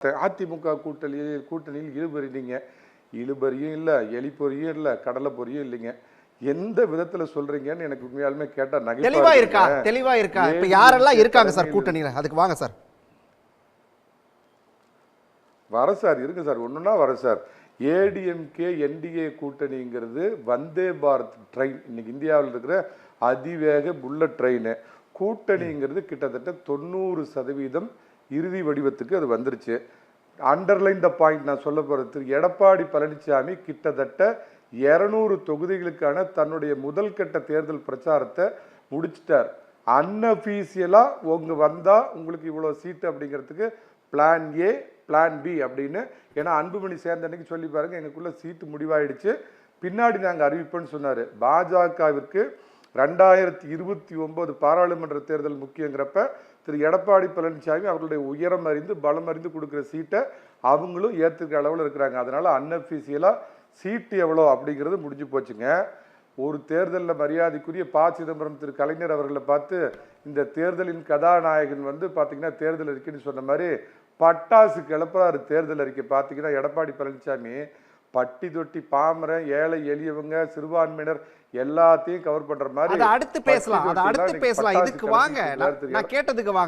அதிமுக கூட்டணியில் இழுபறினீங்க. இழுபறியும் இல்லை, எலிப்பொறியும் இல்லை, கடலை பொறியும் இல்லைங்க. எந்த விதத்துல சொல்றீங்கன்னு எனக்கு உண்மையாலுமே கேட்டா தெளிவா இருக்கா? தெளிவா இருக்கா? இப்ப யாரெல்லாம் இருக்காங்க சார் கூட்டணியில? அதுக்கு வாங்க சார். வர சார், இருக்கு சார், ஒண்ணுன்னா வர sir. ADMK NDA கூட்டணிங்கிறது Vande Bharat train, இன்னைக்கு இந்தியாவில் இருக்கிற அதிவேக புல்லட் ட்ரெயின் கூட்டணிங்கிறது கிட்டத்தட்ட 90% இறுதி வடிவத்துக்கு அது வந்துருச்சு. அண்டர்லைன் த பாயிண்ட் நான் சொல்ல போறது, எடப்பாடி பழனிசாமி கிட்டத்தட்ட 200 தொகுதிகளுக்கான தன்னுடைய முதல் கட்ட தேர்தல் பிரச்சாரத்தை முடிச்சிட்டார். அன்அஃபீஷியலா உங்க வந்தா உங்களுக்கு இவ்வளவு சீட்டு அப்படிங்கிறதுக்கு பிளான் ஏ பிளான் பி அப்படின்னு, ஏன்னா அன்புமணி சேர்ந்த அன்னைக்கு சொல்லி பாருங்க எங்களுக்குள்ள சீட்டு முடிவாயிடுச்சு, பின்னாடி நாங்கள் அறிவிப்போன்னு சொன்னாரு. பாஜகவிற்கு 2029 பாராளுமன்ற தேர்தல் முக்கியங்கிறப்ப திரு எடப்பாடி பழனிசாமி அவர்களுடைய உயரம் அறிந்து பலம் அறிந்து கொடுக்குற சீட்டை அவங்களும் ஏற்றுக்கிற அளவில் இருக்கிறாங்க. அதனால அன்அஃபீஷியலா சீட்டு எவ்வளோ அப்படிங்கிறது முடிஞ்சு போச்சுங்க. ஒரு தேர்தலில் மரியாதைக்குரிய ப. சிதம்பரம் திரு கலைஞர் அவர்களை பார்த்து இந்த தேர்தலின் கதாநாயகன் பார்த்தீங்கன்னா தேர்தல் அறிக்கைன்னு சொன்ன மாதிரி பட்டாசு கிளப்புறாரு. தேர்தல் அறிக்கை பார்த்தீங்கன்னா எடப்பாடி பழனிசாமி பட்டி தொட்டி பாமரன் ஏழை எளியவங்க சிறுபான்மையினர் எல்லாத்தையும் கவர் பண்ற மாதிரி. அடுத்து பேசலாம், இதுக்கு வாங்க, நான் கேட்டதுக்கு வாங்க.